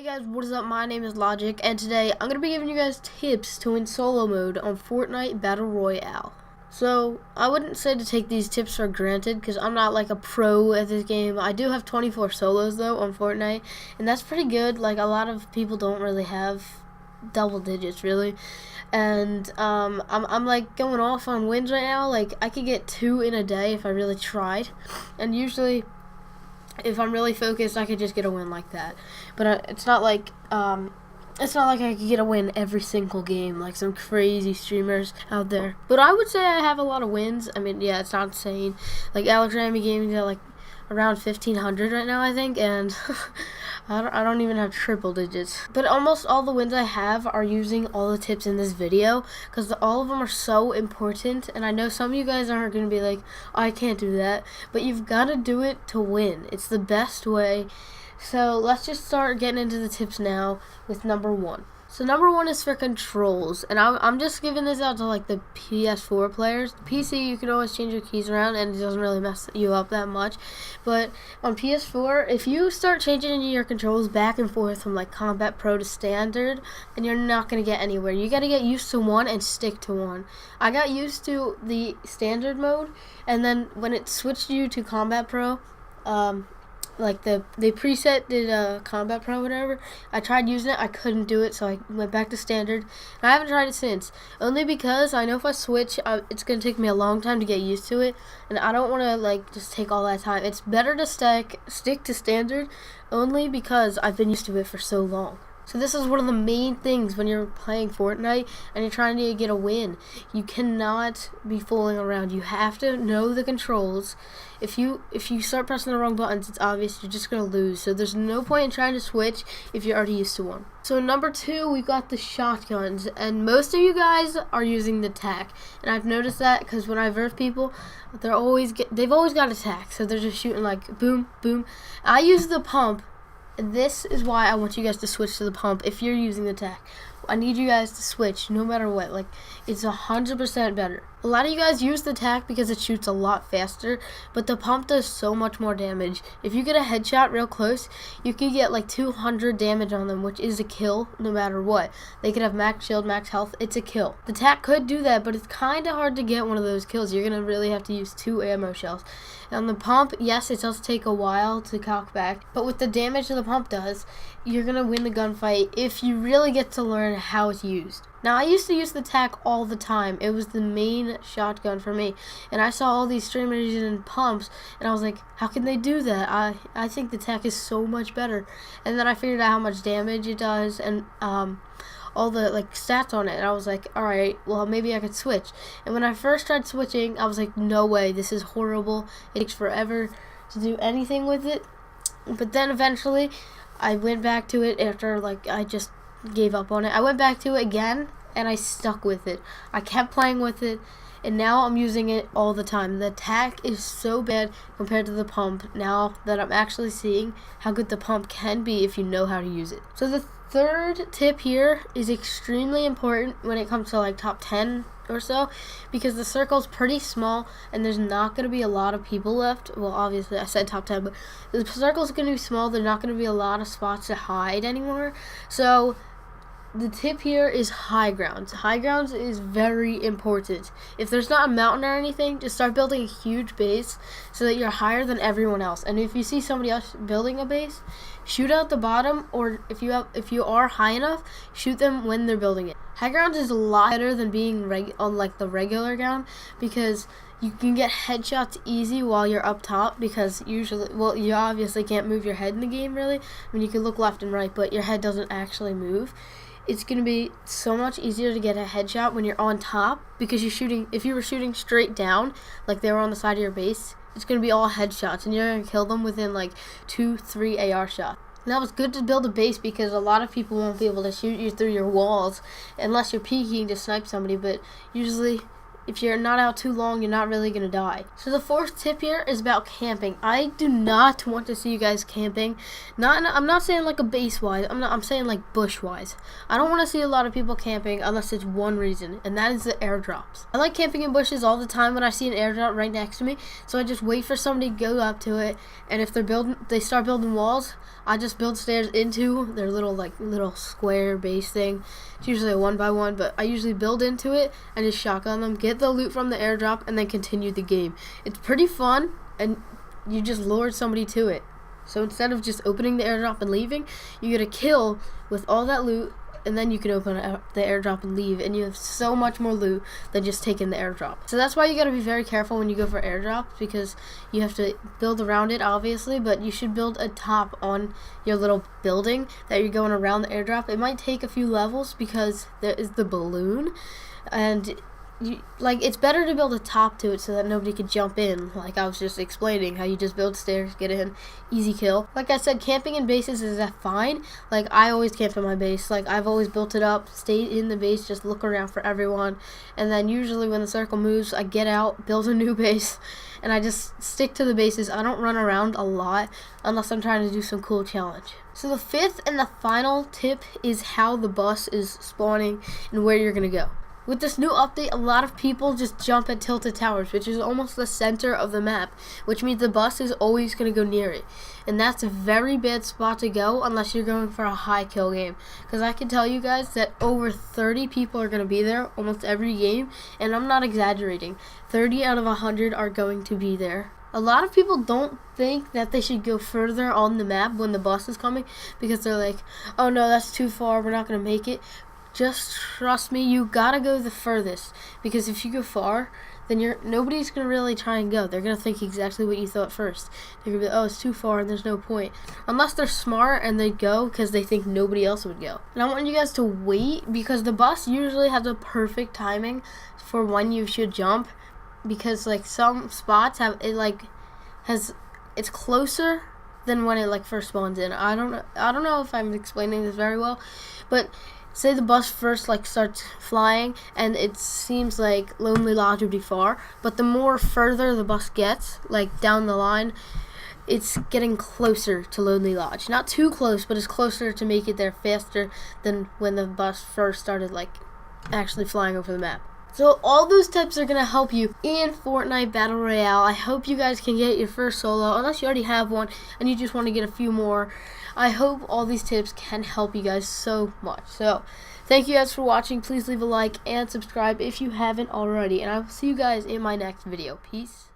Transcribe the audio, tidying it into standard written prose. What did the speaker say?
Hey guys, what is up? My name is Logic, and today I'm going to be giving you guys tips to win solo mode on Fortnite Battle Royale. So, I wouldn't say to take these tips for granted, because I'm not like a pro at this game. I do have 24 solos though on Fortnite, and that's pretty good. Like, a lot of people don't really have double digits really. And I'm like going off on wins right now. Like, I could get 2 in a day if I really tried, and usually if I'm really focused, I could just get a win like that. But it's not like I could get a win every single game like some crazy streamers out there. But I would say I have a lot of wins. I mean, yeah, it's not insane. Like Alex Ramy Gaming's at like around 1,500 right now, I think, and I don't even have triple digits. But almost all the wins I have are using all the tips in this video, because all of them are so important. And I know some of you guys aren't going to be like, oh, I can't do that, but you've got to do it to win. It's the best way. So let's just start getting into the tips now with number 1. So number 1 is for controls, and I'm just giving this out to like the PS4 players. The PC, you can always change your keys around and it doesn't really mess you up that much. But on PS4, if you start changing your controls back and forth from like Combat Pro to Standard, then you're not going to get anywhere. You got to get used to one and stick to one. I got used to the Standard mode, and then when it switched you to Combat Pro, like the preset did Combat Pro, whatever. I tried using it, I couldn't do it, so I went back to Standard. And I haven't tried it since, only because I know if I switch, it's gonna take me a long time to get used to it, and I don't want to like just take all that time. It's better to stick to Standard, only because I've been used to it for so long. So this is one of the main things when you're playing Fortnite and you're trying to get a win. You cannot be fooling around. You have to know the controls. If you start pressing the wrong buttons, it's obvious you're just going to lose. So there's no point in trying to switch if you're already used to one. So number 2, we've got the shotguns, and most of you guys are using the tac. And I've noticed that because when I verse people, they've always got a tac. So they're just shooting like boom, boom. I use the pump. This is why I want you guys to switch to the pump if you're using the tac. I need you guys to switch no matter what. Like, it's 100% better. A lot of you guys use the tac because it shoots a lot faster, but the pump does so much more damage. If you get a headshot real close, you can get like 200 damage on them, which is a kill no matter what. They could have max shield, max health. It's a kill. The tac could do that, but it's kind of hard to get one of those kills. You're going to really have to use 2 ammo shells. On the pump, yes, it does take a while to cock back, but with the damage that the pump does, you're going to win the gunfight if you really get to learn how it's used. Now, I used to use the tac all the time. It was the main shotgun for me, and I saw all these streamers using pumps, and I was like, how can they do that? I think the tac is so much better. And then I figured out how much damage it does, and all the like stats on it, and I was like, alright, well, maybe I could switch. And when I first tried switching, I was like, no way, this is horrible. It takes forever to do anything with it. But then eventually I went back to it after like I just gave up on it. I went back to it again and I stuck with it. I kept playing with it, and now I'm using it all the time. The tac is so bad compared to the pump now that I'm actually seeing how good the pump can be if you know how to use it. So the third tip here is extremely important when it comes to like top 10 or so, because the circle's pretty small and there's not going to be a lot of people left. Well, obviously I said top 10, but the circle's going to be small. There's not going to be a lot of spots to hide anymore. So the tip here is high grounds. High grounds is very important. If there's not a mountain or anything, just start building a huge base so that you're higher than everyone else. And if you see somebody else building a base, shoot out the bottom, or if you are high enough, shoot them when they're building it. High grounds is a lot better than being on like the regular ground, because you can get headshots easy while you're up top, because usually, well, you obviously can't move your head in the game really. I mean, you can look left and right, but your head doesn't actually move. It's going to be so much easier to get a headshot when you're on top, because if you were shooting straight down, like they were on the side of your base, it's going to be all headshots, and you're going to kill them within like 2-3 AR shots. Now, it's good to build a base because a lot of people won't be able to shoot you through your walls unless you're peeking to snipe somebody, but usually if you're not out too long, you're not really gonna die. So the fourth tip here is about camping. I do not want to see you guys camping. I'm not saying like a base wise. I'm saying like bush wise. I don't want to see a lot of people camping unless it's one reason, and that is the airdrops. I like camping in bushes all the time when I see an airdrop right next to me. So I just wait for somebody to go up to it, and if they start building walls, I just build stairs into their little square base thing. It's usually a 1x1, but I usually build into it and just shotgun them, get the loot from the airdrop, and then continue the game. It's pretty fun, and you just lured somebody to it. So instead of just opening the airdrop and leaving, you get a kill with all that loot, and then you can open the airdrop and leave, and you have so much more loot than just taking the airdrop. So that's why you gotta be very careful when you go for airdrops, because you have to build around it, obviously, but you should build a top on your little building that you're going around the airdrop. It might take a few levels because there is the balloon, and it's better to build a top to it so that nobody could jump in. Like I was just explaining how you just build stairs, get in, easy kill. Like I said, camping in bases is fine. Like I always camp in my base. Like I've always built it up, stayed in the base, just look around for everyone. And then usually when the circle moves, I get out, build a new base, and I just stick to the bases. I don't run around a lot unless I'm trying to do some cool challenge. So the fifth and the final tip is how the bus is spawning and where you're gonna go. With this new update, a lot of people just jump at Tilted Towers, which is almost the center of the map, which means the bus is always going to go near it. And that's a very bad spot to go unless you're going for a high kill game. Because I can tell you guys that over 30 people are going to be there almost every game, and I'm not exaggerating. 30 out of 100 are going to be there. A lot of people don't think that they should go further on the map when the bus is coming because they're like, oh no, that's too far, we're not going to make it. Just trust me, you gotta go the furthest, because if you go far, then nobody's gonna really try and go. They're gonna think exactly what you thought first. They're gonna be, oh, it's too far and there's no point. Unless they're smart and they go because they think nobody else would go. And I want you guys to wait, because the bus usually has the perfect timing for when you should jump, because like some spots it's closer than when it first spawns in. I don't know if I'm explaining this very well, but say the bus first starts flying and it seems like Lonely Lodge would be far, but the more further the bus gets, down the line, it's getting closer to Lonely Lodge. Not too close, but it's closer to make it there faster than when the bus first started actually flying over the map. So all those tips are going to help you in Fortnite Battle Royale. I hope you guys can get your first solo, unless you already have one and you just want to get a few more. I hope all these tips can help you guys so much. So thank you guys for watching. Please leave a like and subscribe if you haven't already. And I will see you guys in my next video. Peace.